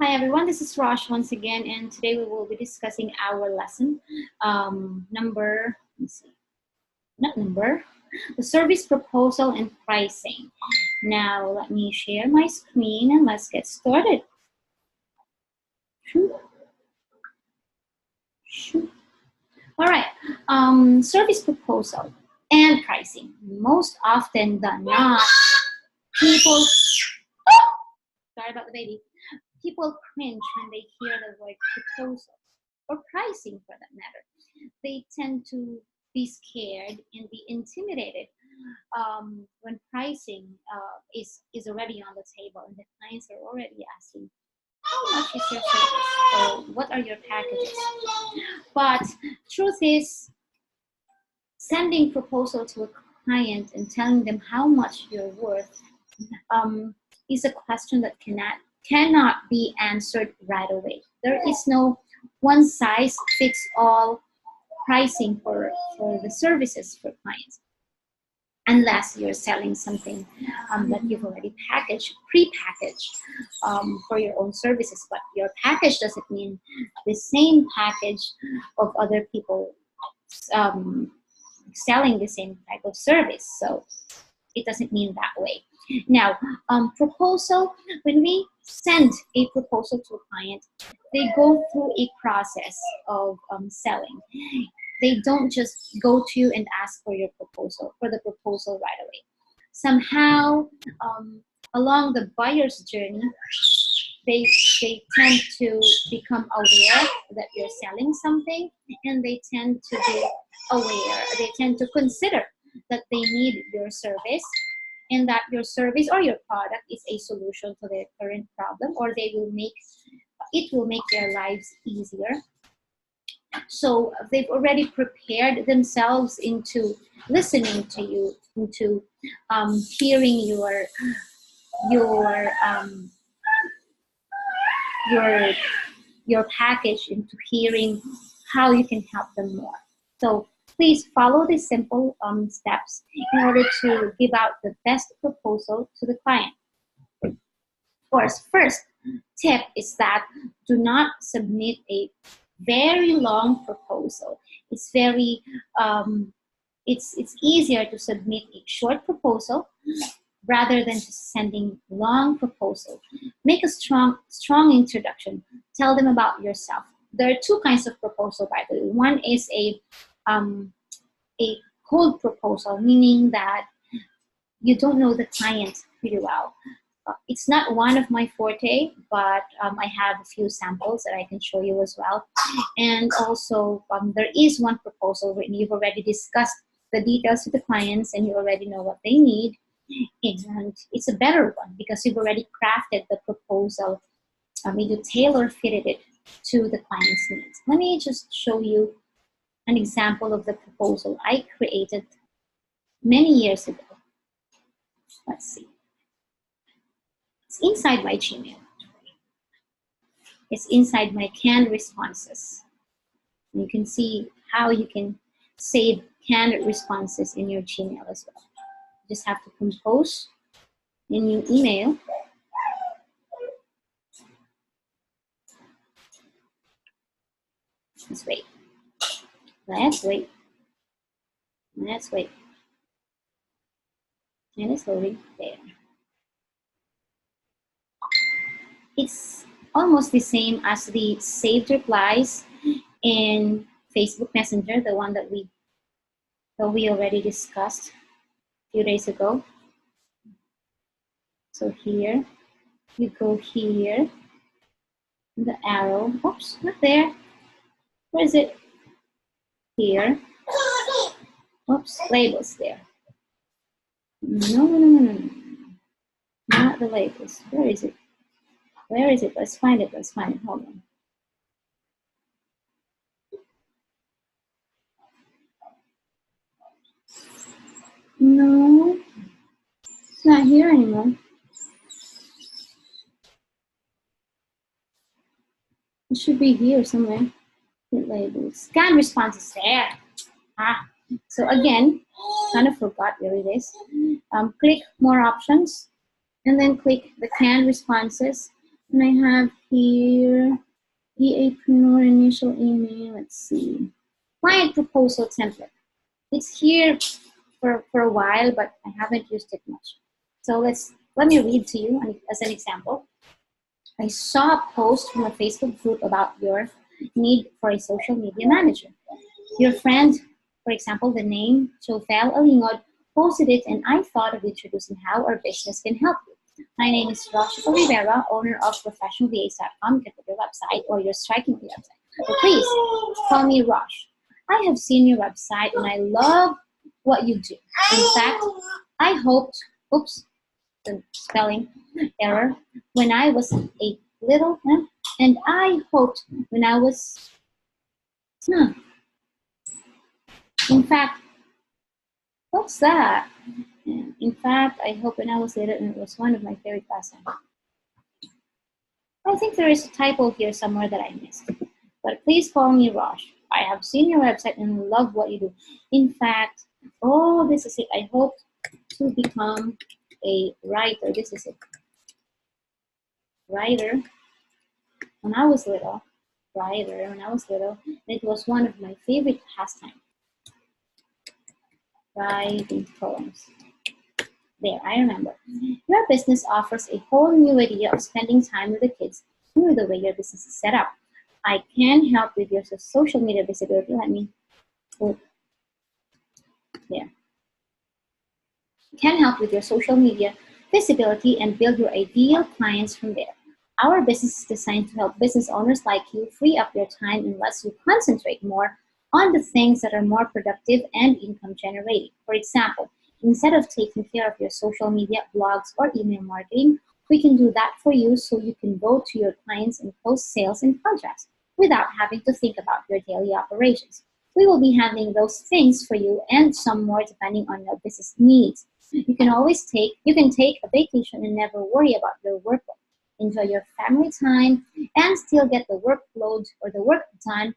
Hi everyone, this is Rosh once again, and today we will be discussing our lesson the service proposal and pricing. Now let me share my screen and let's get started. All right, service proposal and pricing. Most often than not, people, sorry about the baby, people cringe when they hear the word proposal or pricing for that matter. They tend to be scared and be intimidated when pricing is already on the table and the clients are already asking, how much is your service or what are your packages? But truth is, sending proposal to a client and telling them how much you're worth is a question that cannot be answered right away. There is no one size fits all pricing for the services for clients, unless you're selling something that you've already pre-packaged for your own services. But your package doesn't mean the same package of other people selling the same type of service. So it doesn't mean that way. Now, proposal, when we send a proposal to a client, they go through a process of selling. They don't just go to you and ask for the proposal right away. Somehow, along the buyer's journey, they tend to become aware that you're selling something, and they tend to be aware. They tend to consider that they need your service, and that your service or your product is a solution to their current problem, or it will make their lives easier. So they've already prepared themselves into listening to you, into hearing your package, into hearing how you can help them more. So please follow these simple steps in order to give out the best proposal to the client. Of course, first tip is that do not submit a very long proposal. It's very it's easier to submit a short proposal rather than just sending long proposal. Make a strong introduction. Tell them about yourself. There are two kinds of proposal, by the way. One is a cold proposal, meaning that you don't know the client pretty well. It's not one of my forte, but I have a few samples that I can show you as well. And also, there is one proposal when you've already discussed the details with the clients and you already know what they need. And it's a better one because you've already crafted the proposal. You tailor-fitted it to the client's needs. Let me just show you an example of the proposal I created many years ago. Let's see. It's inside my Gmail. It's inside my canned responses. And you can see how you can save canned responses in your Gmail as well. You just have to compose a new email. Let's wait. Let's wait. Let's wait. And it's loading there. It's almost the same as the saved replies in Facebook Messenger, the one that we already discussed a few days ago. So here, you go here, the arrow, oops, not there. Where is it? Here. Oops, labels there. No. Not the labels. Where is it? Where is it? Let's find it. Hold on. No, it's not here anymore. It should be here somewhere. Labels. Scan responses there. So again, kind of forgot where it is. Click more options, and then click the canned responses. And I have here EApreneur initial email. Let's see. Client proposal template. It's here for a while, but I haven't used it much. So let me read to you as an example. I saw a post from a Facebook group about your need for a social media manager. Your friend, for example, the name Chofel Alingod, posted it, and I thought of introducing how our business can help you. My name is Roshika Rivera, owner of professionalvas.com. You can put your website or your striking website. But please call me Rosh. I have seen your website and I love what you do. In fact, I hoped, oops, the spelling error, when I was a little, and I hoped when I was, in fact, what's that? In fact, I hope when I was little, and it was one of my favorite pastimes. I think there is a typo here somewhere that I missed. But please call me Rosh. I have seen your website and love what you do. In fact, oh, this is it. I hope to become a writer. This is it. Writer. When I was little, writer. When I was little, it was one of my favorite pastimes. Writing poems. There, I remember. Your business offers a whole new idea of spending time with the kids through the way your business is set up. I can help with your social media visibility. Let me put there. Can help with your social media visibility and build your ideal clients from there. Our business is designed to help business owners like you free up your time and lets you concentrate more on the things that are more productive and income generating. For example, instead of taking care of your social media, blogs, or email marketing, we can do that for you so you can go to your clients and close sales and contracts without having to think about your daily operations. We will be handling those things for you and some more depending on your business needs. You can take a vacation and never worry about your workload. Enjoy your family time and still get the workload or the work done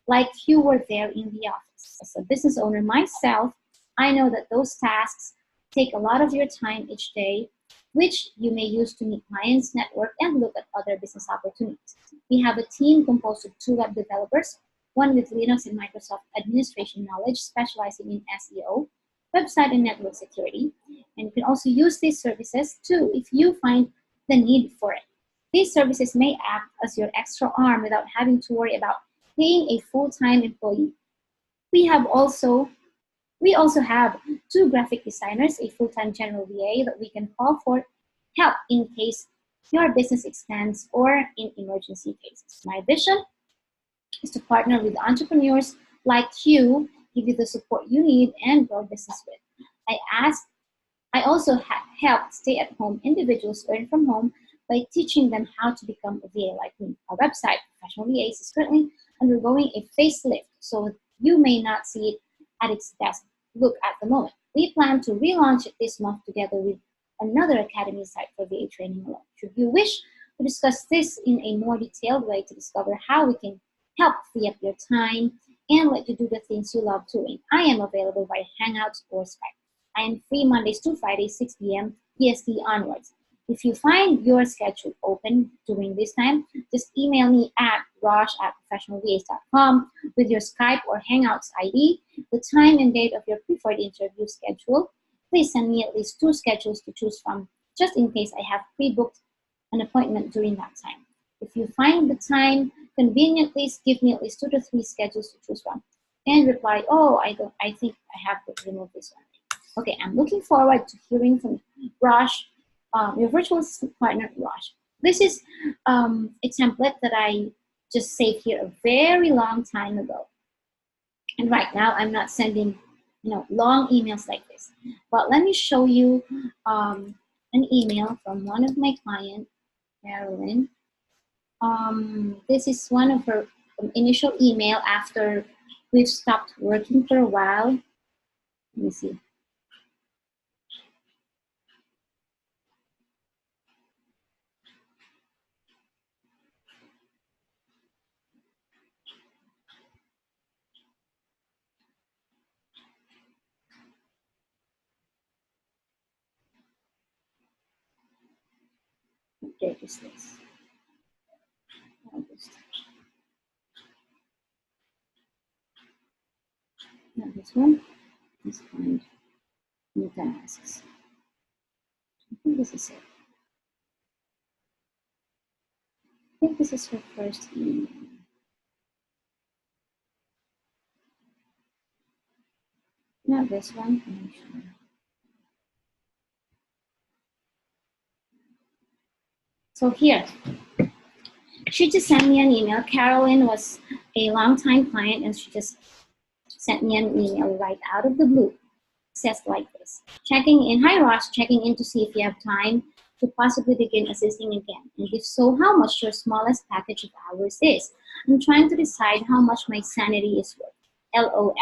like you were there in the office. As a business owner myself, I know that those tasks take a lot of your time each day, which you may use to meet clients, network, and look at other business opportunities. We have a team composed of 2 web developers, one with Linux and Microsoft administration knowledge, specializing in SEO, website and network security. And you can also use these services too if you find the need for it. These services may act as your extra arm without having to worry about paying a full-time employee. We have also we also have 2 graphic designers, a full-time general VA that we can call for help in case your business expands or in emergency cases. My vision is to partner with entrepreneurs like you, give you the support you need, and grow business with. I ask I also help stay-at-home individuals earn from home by teaching them how to become a VA like me. Our website, Professional VAs, is currently undergoing a facelift, so you may not see it at its best look at the moment. We plan to relaunch it this month together with another academy site for VA training alone. Should you wish to discuss this in a more detailed way to discover how we can help free up your time and let you do the things you love doing, I am available via Hangouts or Skype. I am free Mondays to Fridays, 6 p.m. PST onwards. If you find your schedule open during this time, just email me at rosh@professionalvas.com with your Skype or Hangouts ID, the time and date of your preferred interview schedule. Please send me at least 2 schedules to choose from, just in case I have pre-booked an appointment during that time. If you find the time convenient, please give me at least 2 to 3 schedules to choose from and reply, oh, I think I have to remove this one. Okay, I'm looking forward to hearing from Rosh, your virtual assistant partner, Rosh. This is a template that I just saved here a very long time ago. And right now, I'm not sending long emails like this. But let me show you an email from one of my clients, Carolyn. This is one of her initial email after we've stopped working for a while. Let me see. There is this. August. Not this one. Let's find new tasks. I think this is it. I think this is her first email. Not this one. I'm not sure. So here, she just sent me an email. Carolyn was a longtime client, and she just sent me an email right out of the blue. It says like this: checking in. Hi Ross, checking in to see if you have time to possibly begin assisting again, and if so, how much your smallest package of hours is. I'm trying to decide how much my sanity is worth. LOL.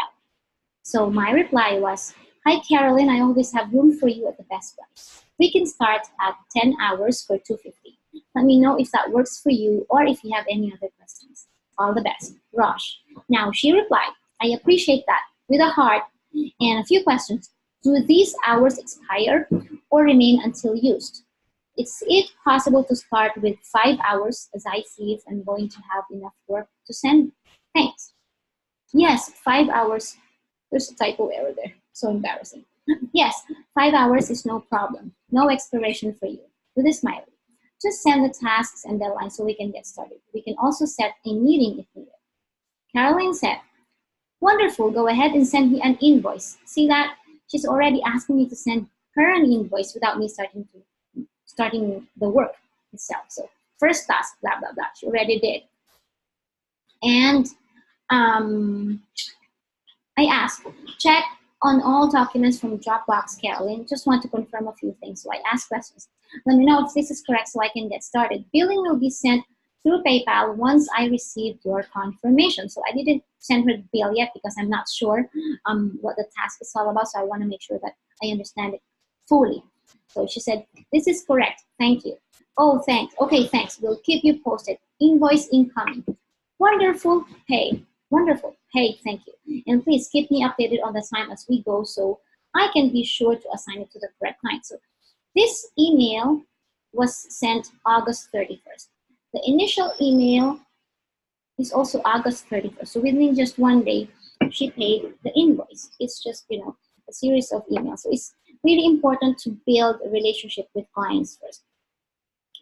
So my reply was, hi Carolyn, I always have room for you at the best price. We can start at 10 hours for $250. Let me know if that works for you or if you have any other questions. All the best, Rosh. Now she replied, I appreciate that, with a heart and a few questions. Do these hours expire or remain until used? Is it possible to start with 5 hours as I see if I'm going to have enough work to send? Thanks. Yes, 5 hours. There's a typo error there. So embarrassing. Yes, 5 hours is no problem. No expiration for you. With a smiley. Just send the tasks and deadlines so we can get started. We can also set a meeting if needed. Caroline said, wonderful, go ahead and send me an invoice. See that? She's already asking me to send her an invoice without me starting the work itself. So first task, blah, blah, blah. She already did. And I asked, check on all documents from Dropbox, Carolyn. Just want to confirm a few things. So I asked questions. Let me know if this is correct so I can get started. Billing will be sent through PayPal once I receive your confirmation. So I didn't send her the bill yet because I'm not sure what the task is all about. So I want to make sure that I understand it fully. So she said, this is correct. Thank you. Oh, thanks. Okay, thanks. We'll keep you posted. Invoice incoming. Wonderful. Hey. Wonderful. Hey, thank you. And please keep me updated on the time as we go so I can be sure to assign it to the correct client. So this email was sent August 31st. The initial email is also August 31st. So within just one day, she paid the invoice. It's just, a series of emails. So it's really important to build a relationship with clients first.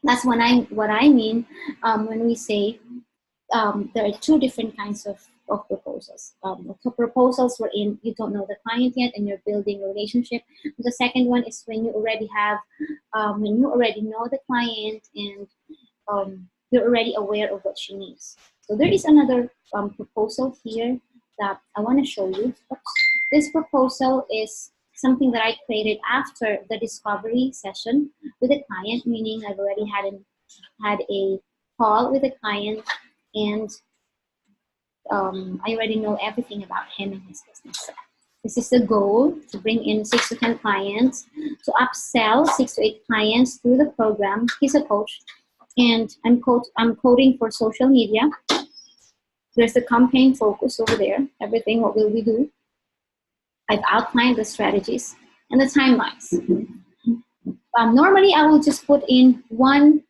That's what I mean when we say there are two different kinds of proposals. The proposals wherein you don't know the client yet and you're building a relationship. The second one is when you already have, when you already know the client and you're already aware of what she needs. So there is another proposal here that I want to show you. Oops. This proposal is something that I created after the discovery session with the client, meaning I've already had a call with the client and I already know everything about him and his business. So this is the goal, to bring in 6 to 10 clients, to upsell 6 to 8 clients through the program. He's a coach, and I'm coding for social media. There's the campaign focus over there, everything, what will we do? I've outlined the strategies and the timelines. Normally, I will just put in one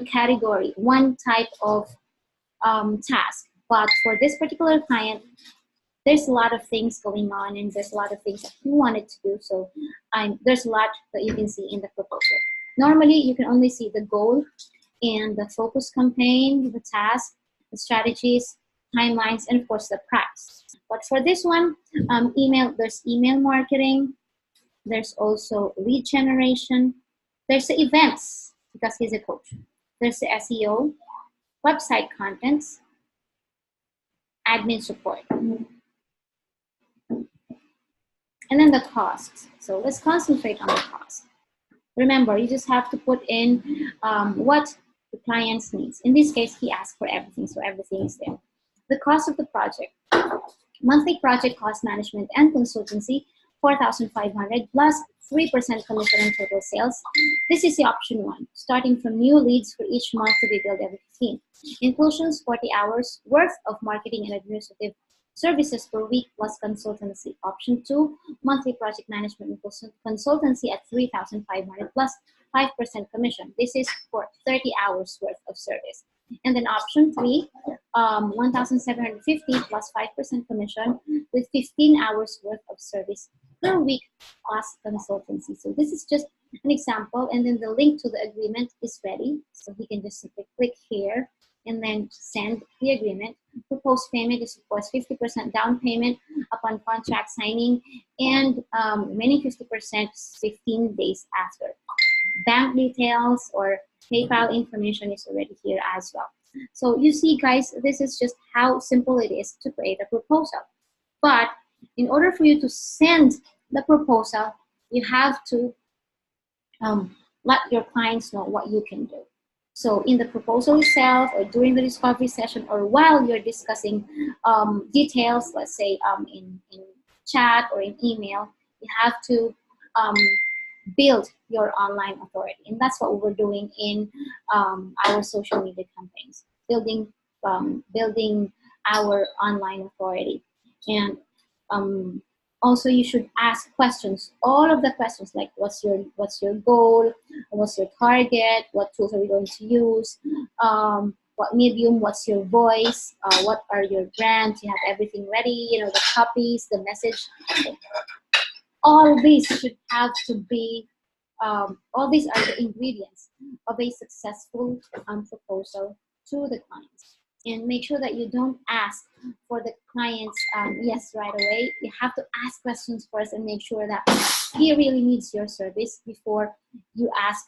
category, one type of task. But for this particular client, there's a lot of things going on and there's a lot of things that he wanted to do. So there's a lot that you can see in the proposal. Normally, you can only see the goal and the focus campaign, the task, the strategies, timelines, and of course the price. But for this one, there's email marketing. There's also lead generation. There's the events because he's a coach. There's the SEO, website contents, admin support. And then the costs. So let's concentrate on the cost. Remember, you just have to put in what the client needs. In this case, he asked for everything, so everything is there. The cost of the project. Monthly project cost management and consultancy, $4,500 plus 3% commission on total sales. This is the option 1, starting from new leads for each month to be billed every 15. Inclusions, 40 hours worth of marketing and administrative services per week plus consultancy. Option 2, monthly project management and consultancy at 3,500 plus 5% commission. This is for 30 hours worth of service. And then option 3, 1,750 plus 5% commission with 15 hours worth of service per week plus consultancy. So this is just an example, and then the link to the agreement is ready. So he can just simply click here and then send the agreement. Proposed payment is of course 50% down payment upon contract signing, and remaining 50% 15 days after. Bank details or PayPal information is already here as well. So you see, guys, this is just how simple it is to create a proposal. But in order for you to send the proposal, you have to let your clients know what you can do. So in the proposal itself, or during the discovery session, or while you're discussing details, let's say in chat or in email, you have to build your online authority. And that's what we're doing in our social media campaigns, building our online authority. And also you should ask questions, all of the questions, like what's your goal, what's your target, what tools are we going to use, what medium, what's your voice, what are your brands, you have everything ready, you know, the copies, the message. All these should have to be, all these are the ingredients of a successful proposal to the clients. And make sure that you don't ask for the client's yes right away. You have to ask questions first and make sure that he really needs your service before you ask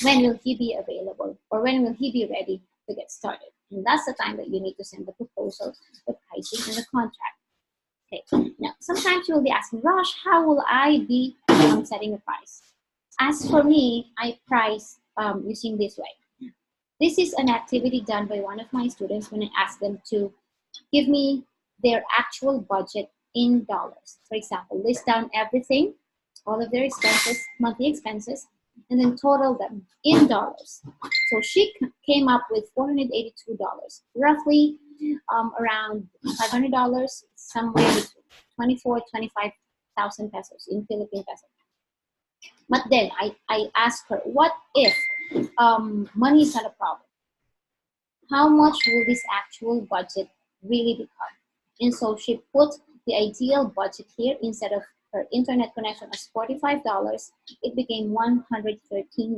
when will he be available or when will he be ready to get started. And that's the time that you need to send the proposal, the pricing, and the contract. Okay. Now, sometimes you will be asking, Rosh, how will I be setting a price? As for me, I price using this way. This is an activity done by one of my students when I ask them to give me their actual budget in dollars. For example, list down everything, all of their expenses, monthly expenses, and then total them in dollars. So she came up with $482, roughly around $500, somewhere between 24,000 25,000 pesos in Philippine pesos. But then I asked her, what if money is not a problem? How much will this actual budget really become? And so she put the ideal budget here. Instead of her internet connection as $45, it became $113.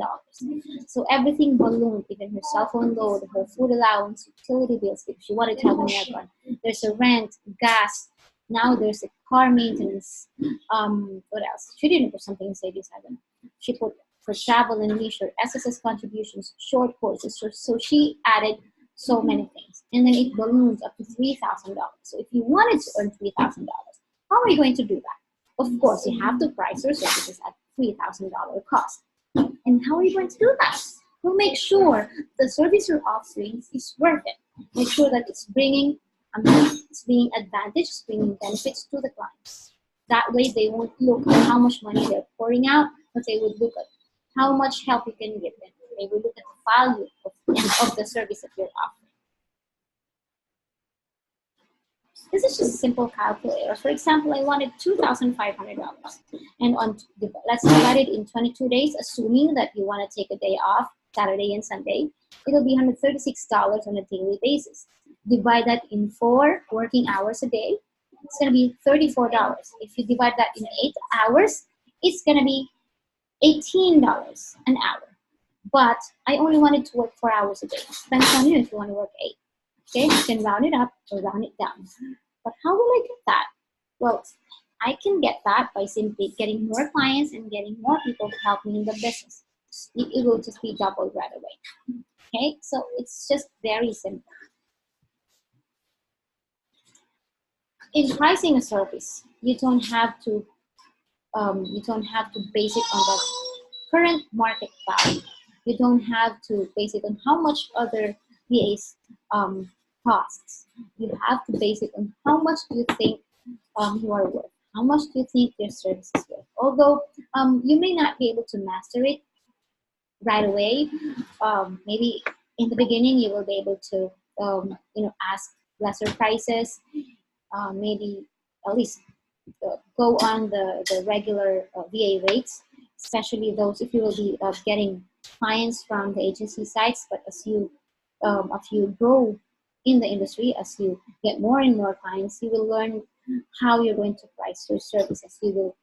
So everything ballooned, even her cell phone load, her food allowance, utility bills, if she wanted to have an aircon. There's a rent, gas, now there's a car maintenance. What else? She didn't put something in savings heaven. She put for travel and leisure, SSS contributions, short courses. So she added so many things. And then it balloons up to $3,000. So if you wanted to earn $3,000, how are you going to do that? Of course, you have to price your services at $3,000 cost. And how are you going to do that? Well, make sure the service you're offering is worth it. Make sure that it's bringing advantage, it's bringing benefits to the clients. That way they won't look at how much money they're pouring out, but they would look at how much help you can give them. They will look at the value of the service that you're offering. This is just a simple calculator. For example, I wanted $2,500, and let's divide it in 22 days, assuming that you want to take a day off, Saturday and Sunday. It'll be $136 on a daily basis. Divide that in 4 working hours a day. It's going to be $34. If you divide that in 8 hours, it's going to be $18 an hour. But I only wanted to work 4 hours a day. Depends on you if you want to work 8. Okay, you can round it up or round it down. But how will I get that? Well, I can get that by simply getting more clients and getting more people to help me in the business. It will just be doubled right away. Okay, so it's just very simple. In pricing a service, you don't have to base it on the current market value. You don't have to base it on how much other VAs costs. You have to base it on how much do you think you are worth. How much do you think your service is worth? Although you may not be able to master it right away, maybe in the beginning you will be able to ask lesser prices, maybe at least go on the regular VA rates, especially those if you will be getting clients from the agency sites. But as you grow in the industry, as you get more and more clients, you will learn how you're going to price your services. You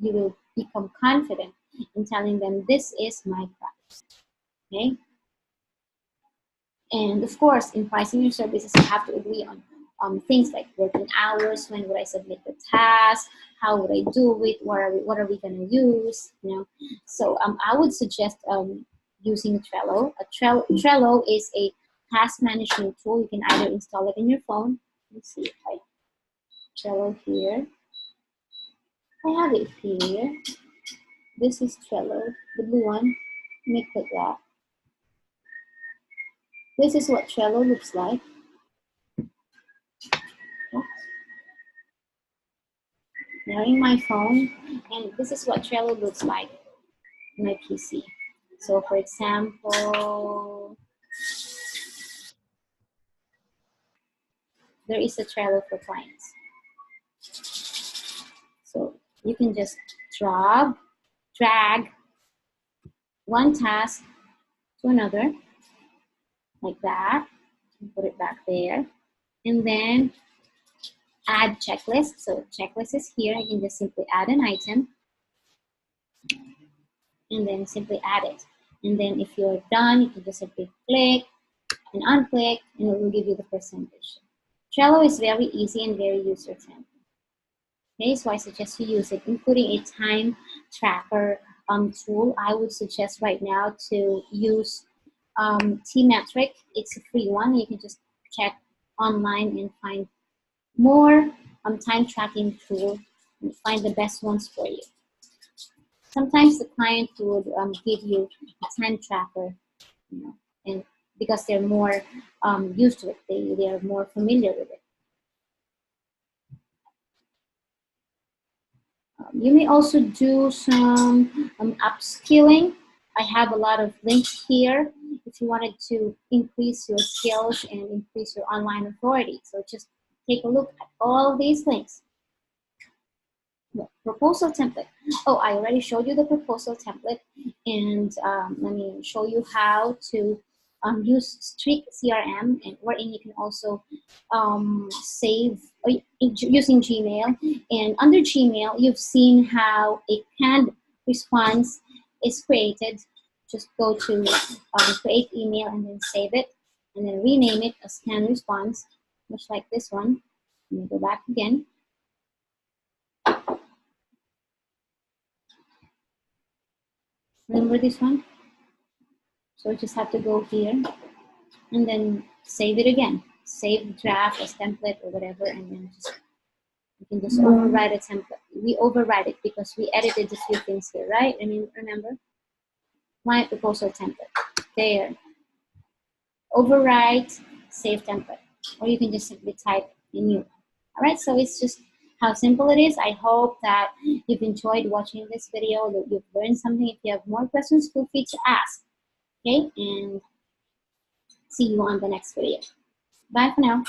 will become confident in telling them this is my price. Okay. And of course, in pricing your services, you have to agree on things like working hours, when would I submit the task, how would I do it, what are we going to use, you know. So I would suggest using Trello. Trello is a task management tool. You can either install it in your phone. Let's see if I Trello here. I have it here. This is Trello, the blue one. Let me click that. This is what Trello looks like. Now in my phone, and this is what Trello looks like in my PC. So for example, there is a Trello for clients. So you can just drag one task to another, like that, and put it back there. And then add checklist. So checklist is here. You can just simply add an item and then simply add it. And then if you're done, you can just simply click and unclick, and it will give you the percentage. Trello is very easy and very user-friendly. Okay, so I suggest you use it, including a time tracker tool. I would suggest right now to use T-Metric. It's a free one. You can just check online and find more time tracking tools and find the best ones for you. Sometimes the client would give you a time tracker, you know, and because they're more used to it, they are more familiar with it. You may also do some upskilling. I have a lot of links here if you wanted to increase your skills and increase your online authority. So just take a look at all these links. Proposal template. Oh, I already showed you the proposal template, and let me show you how to use Streak CRM, and wherein you can also save using Gmail. And under Gmail, you've seen how a canned response is created. Just go to create email and then save it, and then rename it as canned response, much like this one. Let me go back again. Remember this one? So you just have to go here and then save it again. Save draft as template or whatever, and then you can just override a template. We override it because we edited a few things here, right? I mean, remember? My proposal template. There. Override, save template. Or you can just simply type in new. All right, so it's just how simple it is. I hope that you've enjoyed watching this video, that you've learned something. If you have more questions, feel free to ask. Okay, and see you on the next video. Bye for now.